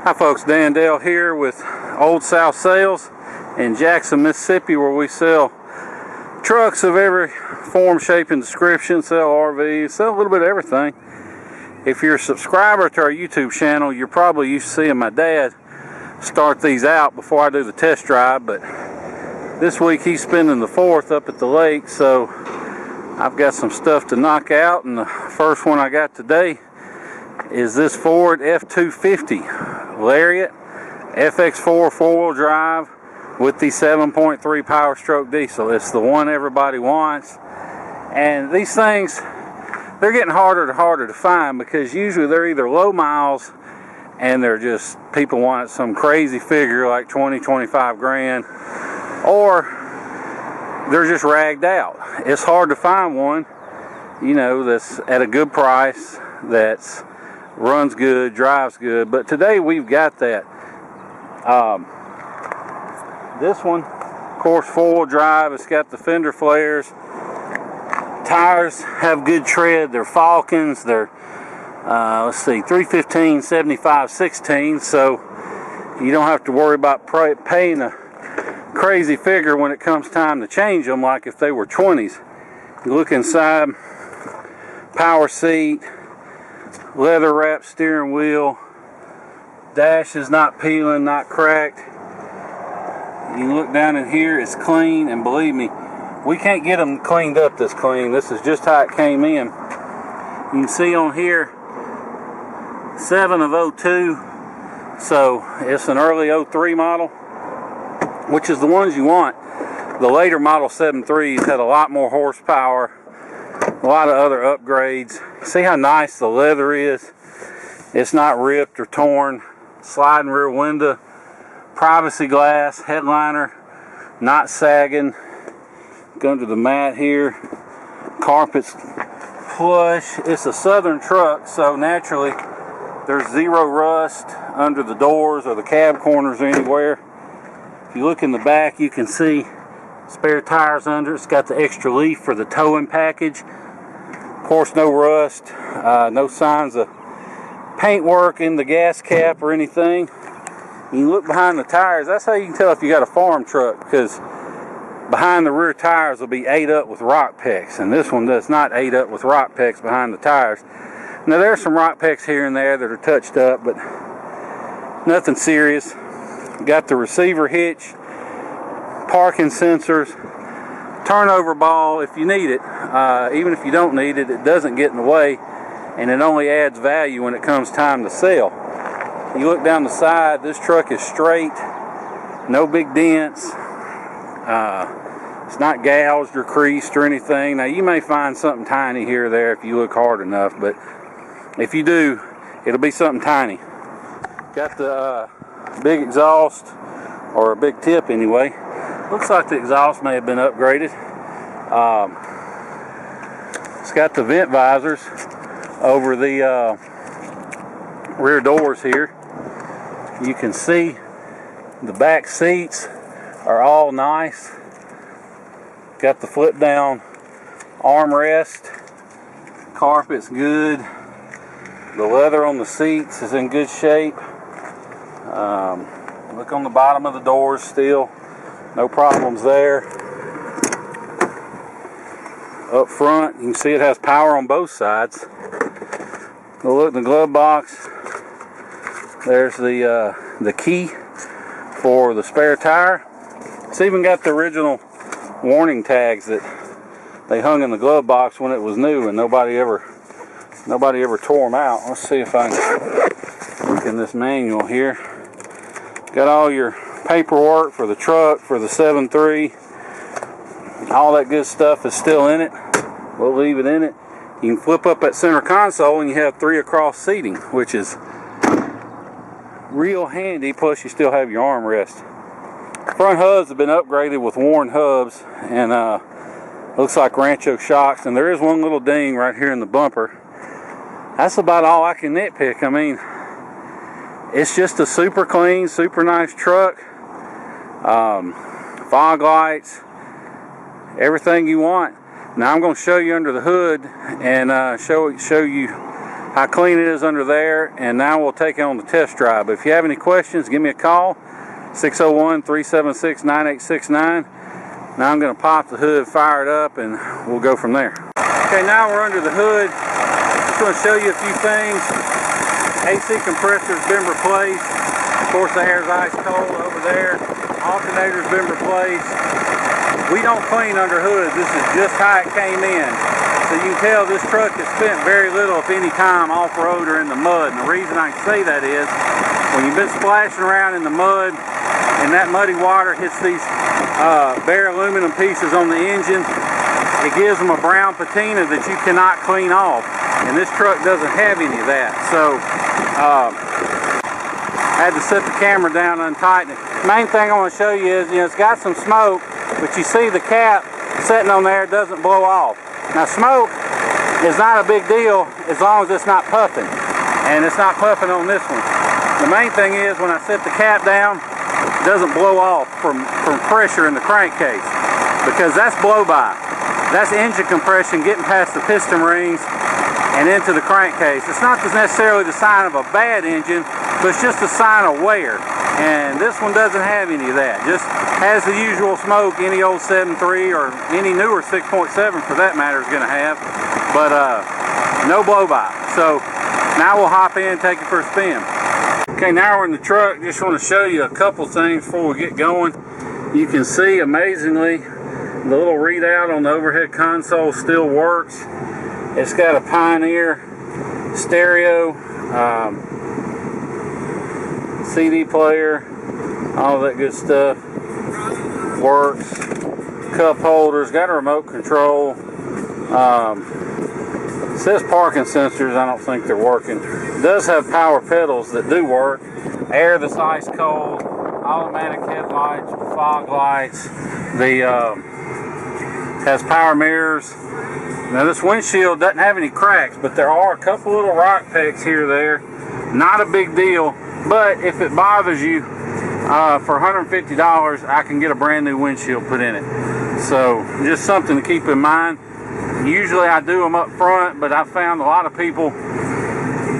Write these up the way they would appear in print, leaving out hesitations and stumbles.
Hi folks, Dan Dale here with Old South Sales in Jackson, Mississippi, where we sell trucks of every form, shape, and description, sell RVs, sell a little bit of everything. If you're a subscriber to our YouTube channel, you're probably used to seeing my dad start these out before I do the test drive, but this week he's spending the 4th up at the lake, so I've got some stuff to knock out, and the first one I got today is this Ford F250 Lariat FX4 4-wheel drive with the 7.3 power stroke diesel. It's the one everybody wants, and these things, they're getting harder and harder to find because usually they're either low miles and they're just, people want some crazy figure like 20-25 grand, or they're just ragged out. It's hard to find one, you know, that's at a good price, that's runs good, drives good. But today we've got that. This one, of course, 4-wheel drive. It's got the fender flares. Tires have good tread. They're Falcons. They're let's see, 315 75 16, so you don't have to worry about paying a crazy figure when it comes time to change them, like if they were 20s. You look inside, power seat, leather wrapped steering wheel, dash is not peeling, not cracked. You look down in here, it's clean, and believe me, we can't get them cleaned up this clean. This is just how it came in. You can see on here 7 of 02, so it's an early 03 model, which is the ones you want. The later model 7.3s had a lot more horsepower, a lot of other upgrades. See how nice the leather is? It's not ripped or torn. Sliding rear window, privacy glass, headliner, not sagging. Go under the mat here. Carpet's plush. It's a southern truck, so naturally there's zero rust under the doors or the cab corners or anywhere. If you look in the back, you can see spare tires under. It's got the extra leaf for the towing package. Of course, no rust, no signs of paint work in the gas cap or anything. You look behind the tires, that's how you can tell if you got a farm truck, because behind the rear tires will be ate up with rock pecks, and this one does not ate up with rock pecks behind the tires. Now there's some rock pecks here and there that are touched up, but nothing serious. Got the receiver hitch, parking sensors, turnover ball if you need it. Even if you don't need it, it doesn't get in the way, and it only adds value when it comes time to sell. You look down the side, this truck is straight, no big dents. It's not gouged or creased or anything. Now you may find something tiny here or there if you look hard enough, but if you do, it'll be something tiny. Got the big exhaust, or a big tip anyway. Looks like the exhaust may have been upgraded. It's got the vent visors over the rear doors here. You can see the back seats are all nice. Got the flip down armrest. Carpet's good. The leather on the seats is in good shape. Look on the bottom of the doors still. No problems there. Up front, you can see it has power on both sides. Go look in the glove box. There's the key for the spare tire. It's even got the original warning tags that they hung in the glove box when it was new, and nobody ever tore them out. Let's see if I can look in this manual here. Got all your paperwork for the truck, for the 7.3. All that good stuff is still in it. We'll leave it in it. You can flip up that center console and you have 3 across seating, which is real handy, plus you still have your armrest. Front hubs have been upgraded with worn hubs, and looks like Rancho shocks, and there is one little ding right here in the bumper. That's about all I can nitpick. I mean, it's just a super clean, super nice truck. Fog lights, everything you want. Now I'm going to show you under the hood and show you how clean it is under there, and now we'll take it on the test drive. But if you have any questions, give me a call, 601-376-9869. Now I'm going to pop the hood, fire it up, and we'll go from there. Okay, now we're under the hood. Just going to show you a few things. AC compressor's been replaced. Of course, the air's ice cold over there. Alternator's been replaced. We don't clean under hoods. This is just how it came in. So you can tell this truck has spent very little, if any, time off-road or in the mud. And the reason I can say that is when you've been splashing around in the mud and that muddy water hits these bare aluminum pieces on the engine, it gives them a brown patina that you cannot clean off. And this truck doesn't have any of that. So I had to set the camera down and untighten it. Main thing I want to show you is, it's got some smoke, but you see the cap sitting on there doesn't blow off. Now smoke is not a big deal as long as it's not puffing, and it's not puffing on this one. The main thing is when I set the cap down, it doesn't blow off from pressure in the crankcase, because that's blow by. That's engine compression getting past the piston rings and into the crankcase. It's not necessarily the sign of a bad engine, but it's just a sign of wear. And this one doesn't have any of that. Just has the usual smoke any old 7.3 or any newer 6.7 for that matter is going to have, but no blow by. So now we'll hop in and take it for a spin. Okay, now we're in the truck. Just want to show you a couple things before we get going. You can see, amazingly, the little readout on the overhead console still works. It's got a Pioneer stereo, CD player, all that good stuff works. Cup holders, got a remote control. It says parking sensors, I don't think they're working. It does have power pedals that do work. Air that's ice cold, automatic headlights, fog lights. Has power mirrors. Now this windshield doesn't have any cracks, but there are a couple little rock pecks here or there. Not a big deal, but if it bothers you, for $150, I can get a brand new windshield put in it. So just something to keep in mind. Usually I do them up front, but I found a lot of people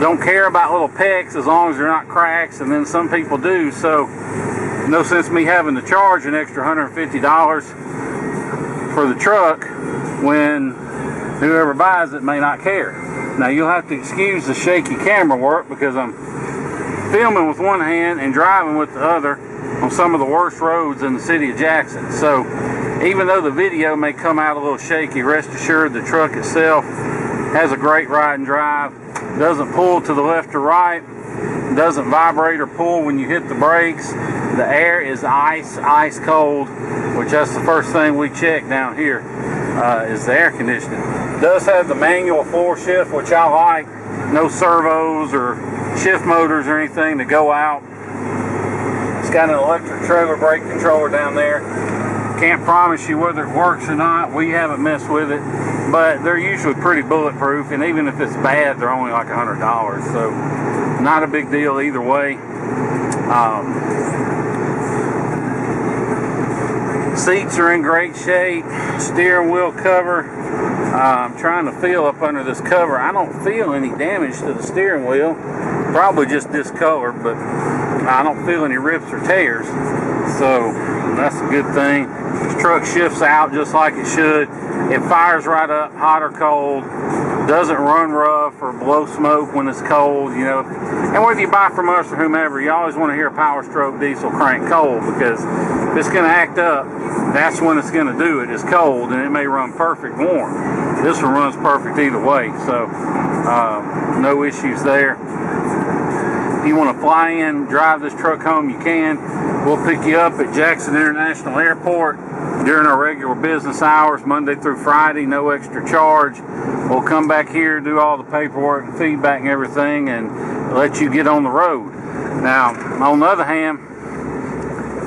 don't care about little pecks as long as they're not cracks, and then some people do. So no sense me having to charge an extra $150 for the truck when whoever buys it may not care. Now you'll have to excuse the shaky camera work because I'm filming with one hand and driving with the other on some of the worst roads in the city of Jackson. So even though the video may come out a little shaky, rest assured the truck itself has a great ride and drive. Doesn't pull to the left or right, doesn't vibrate or pull when you hit the brakes. The air is ice cold, which that's the first thing we check down here, is the air conditioning. It does have the manual floor shift, which I like. No servos or shift motors or anything to go out. It's got an electric trailer brake controller down there. Can't promise you whether it works or not. We haven't messed with it, but they're usually pretty bulletproof, and even if it's bad, they're only like $100, so not a big deal either way. Seats are in great shape. Steering wheel cover. I'm trying to feel up under this cover. I don't feel any damage to the steering wheel. Probably just discolored, but I don't feel any rips or tears. So that's a good thing. This truck shifts out just like it should. It fires right up, hot or cold. Doesn't run rough or blow smoke when it's cold, And whether you buy from us or whomever, you always want to hear a Power Stroke diesel crank cold, because if it's going to act up, that's when it's going to do it. It's cold, and it may run perfect warm. This one runs perfect either way, so no issues there. If you want to fly in, drive this truck home, you can. We'll pick you up at Jackson International Airport during our regular business hours, Monday through Friday, no extra charge. We'll come back here, do all the paperwork and feedback and everything, and let you get on the road. Now, on the other hand,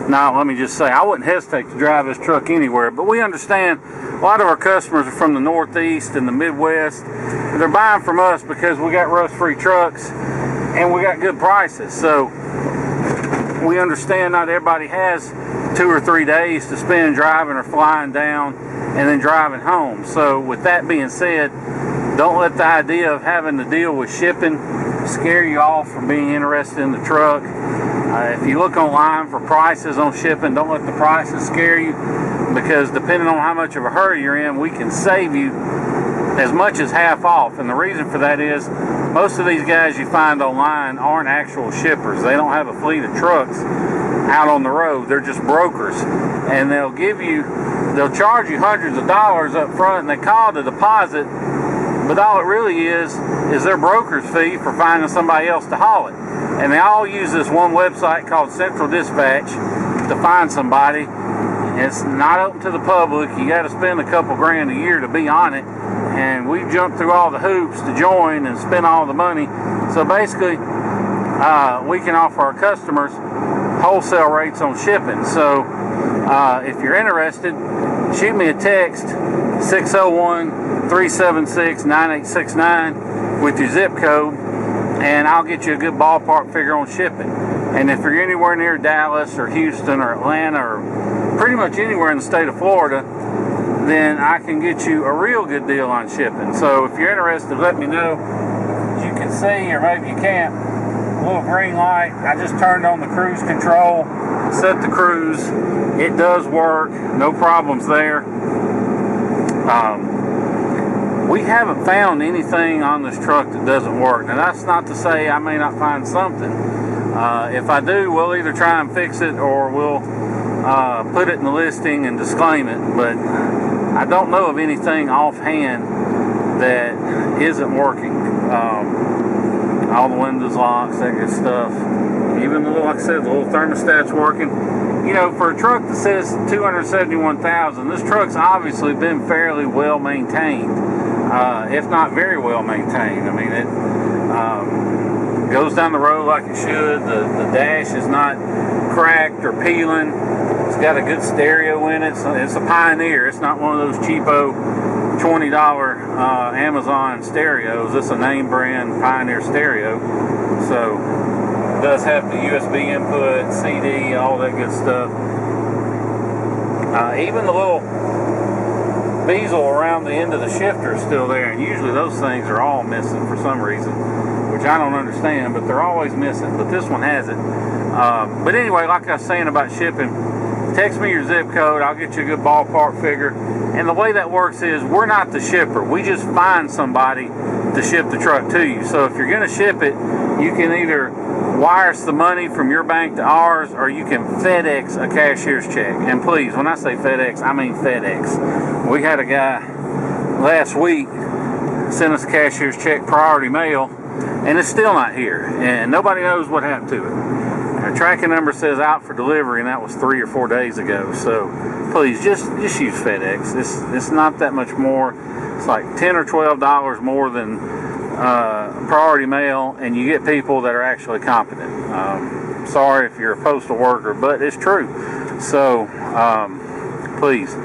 let me just say, I wouldn't hesitate to drive this truck anywhere, but we understand a lot of our customers are from the Northeast and the Midwest. They're buying from us because we got rust-free trucks and we got good prices. So we understand not everybody has 2 or 3 days to spend driving or flying down and then driving home. So with that being said, Don't let the idea of having to deal with shipping scare you off from being interested in the truck. If you look online for prices on shipping, don't let the prices scare you, because depending on how much of a hurry you're in, we can save you as much as half off. And the reason for that is most of these guys you find online aren't actual shippers. They don't have a fleet of trucks out on the road. They're just brokers, and they'll charge you hundreds of dollars up front, and they call it a deposit, but all it really is their broker's fee for finding somebody else to haul it. And they all use this one website called Central Dispatch to find somebody. It's not open to the public. You got to spend a couple grand a year to be on it, and we've jumped through all the hoops to join and spend all the money. So basically, we can offer our customers wholesale rates on shipping. So if you're interested, shoot me a text, 601-376-9869 with your zip code, and I'll get you a good ballpark figure on shipping. And if you're anywhere near Dallas or Houston or Atlanta or pretty much anywhere in the state of Florida, then I can get you a real good deal on shipping. So if you're interested, let me know. As you can see, or maybe you can't, a little green light. I just turned on the cruise control, set the cruise. It does work, no problems there. We haven't found anything on this truck that doesn't work. Now that's not to say I may not find something. If I do, we'll either try and fix it or we'll put it in the listing and disclaim it. But I don't know of anything offhand that isn't working. All the windows locks, that good stuff. Even the little, like I said, the little thermostat's working. You know, for a truck that says 271,000, this truck's obviously been fairly well maintained, if not very well maintained. I mean, it goes down the road like it should. The dash is not cracked or peeling. It's got a good stereo in it. So it's a Pioneer. It's not one of those cheapo $20 Amazon stereos. It's a name brand Pioneer stereo. So it does have the USB input, CD, all that good stuff. Even the little bezel around the end of the shifter is still there, and usually those things are all missing for some reason, which I don't understand, but they're always missing. But this one has it. But anyway, like I was saying about shipping, text me your zip code. I'll get you a good ballpark figure. And the way that works is we're not the shipper. We just find somebody to ship the truck to you. So if you're going to ship it, you can either wire us the money from your bank to ours, or you can FedEx a cashier's check. And please, when I say FedEx, I mean FedEx. We had a guy last week send us a cashier's check priority mail, and it's still not here. And nobody knows what happened to it. Our tracking number says out for delivery, and that was 3 or 4 days ago. So please, just use FedEx. It's not that much more. It's like $10 or $12 more than priority mail, and you get people that are actually competent. Sorry if you're a postal worker, but it's true. So please,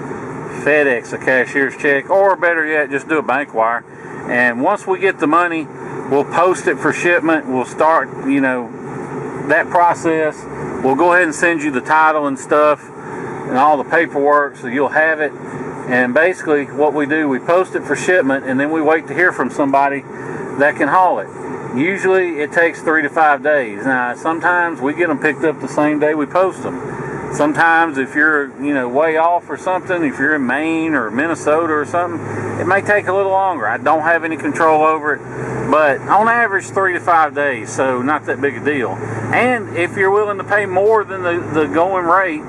FedEx a cashier's check, or better yet, just do a bank wire. And once we get the money, we'll post it for shipment. We'll start, that process. We'll go ahead and send you the title and stuff and all the paperwork, so you'll have it. And basically what we do, we post it for shipment, and then we wait to hear from somebody that can haul it. Usually it takes 3 to 5 days. Now sometimes we get them picked up the same day we post them. Sometimes if you're way off or something, if you're in Maine or Minnesota or something, it may take a little longer. I don't have any control over it, but on average 3 to 5 days, so not that big a deal. And if you're willing to pay more than the going rate,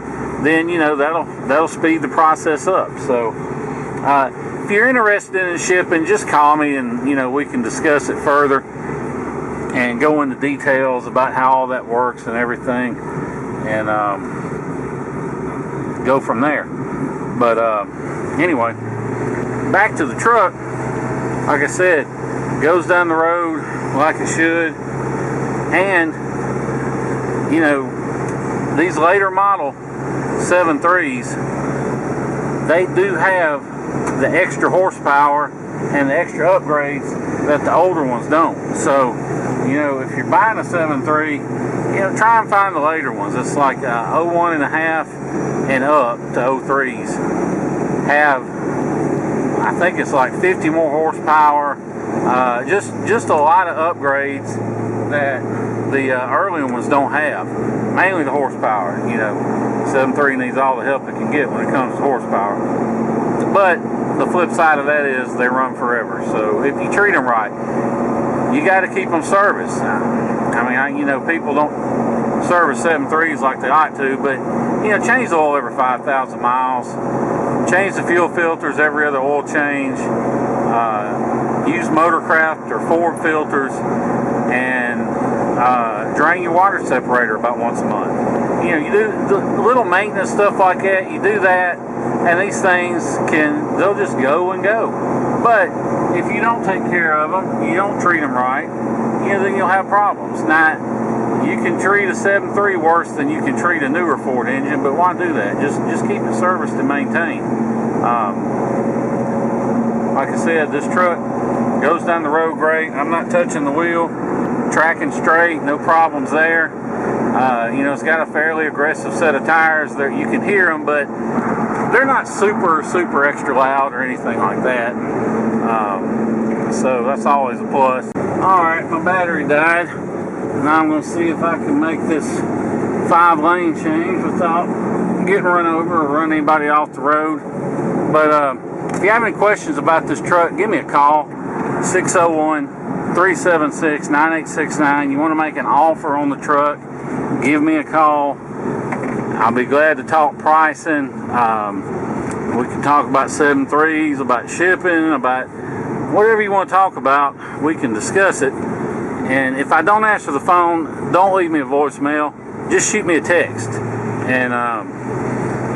then that'll speed the process up. So if you're interested in shipping, just call me, and we can discuss it further and go into details about how all that works and everything, and go from there. But anyway, back to the truck. Like I said, goes down the road like it should, and these later model 7.3s, they do have the extra horsepower and the extra upgrades that the older ones don't. So if you're buying a 7.3, try and find the later ones. It's like 01.5 and up to 03s have I think it's like 50 more horsepower. Just a lot of upgrades that the early ones don't have. Mainly the horsepower. You know, 7.3 needs all the help it can get when it comes to horsepower. But the flip side of that is they run forever. So if you treat them right, you got to keep them serviced. I mean, you know, people don't service 7.3s like they ought to, but you know, change the oil every 5,000 miles. Change the fuel filters every other oil change. Use Motorcraft or Ford filters, and drain your water separator about once a month. You know, you do the little maintenance stuff like that. You do that, and these things they'll just go and go. But if you don't take care of them, you don't treat them right, you know, then you'll have problems. Now, you can treat a 7.3 worse than you can treat a newer Ford engine, but why do that? Just keep it serviced and maintained. Like I said, this truck goes down the road great. I'm not touching the wheel, tracking straight, no problems there. You know, it's got a fairly aggressive set of tires. There, you can hear them, but they're not super extra loud or anything like that. So that's always a plus. All right, my battery died. Now I'm going to see if I can make this 5-lane change without getting run over or run anybody off the road. But if you have any questions about this truck, give me a call. 601-376-9869. You want to make an offer on the truck, give me a call. I'll be glad to talk pricing. We can talk about 7.3s, about shipping, about whatever you want to talk about. We can discuss it. And if I don't answer the phone, don't leave me a voicemail. Just shoot me a text. And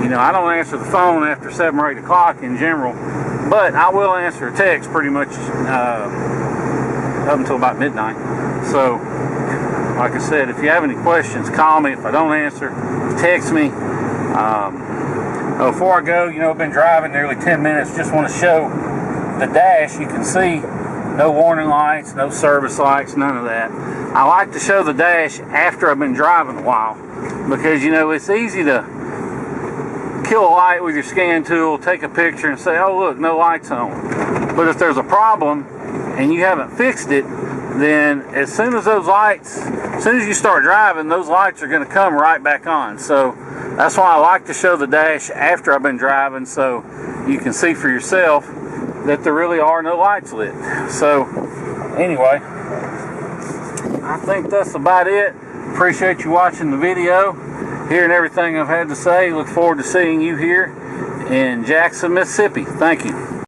you know, I don't answer the phone after 7 or 8 o'clock in general, but I will answer a text pretty much up until about midnight. So, like I said, if you have any questions, call me. If I don't answer, text me. Before I go, you know, I've been driving nearly 10 minutes. Just want to show the dash. You can see no warning lights, no service lights, none of that. I like to show the dash after I've been driving a while, because, you know, it's easy to kill a light with your scan tool, take a picture and say, oh look, no lights on. But if there's a problem and you haven't fixed it, then as soon as you start driving, those lights are going to come right back on. So that's why I like to show the dash after I've been driving, so you can see for yourself that there really are no lights lit. So anyway, I think that's about it. Appreciate you watching the video, hearing everything I've had to say. Look forward to seeing you here in Jackson, Mississippi. Thank you.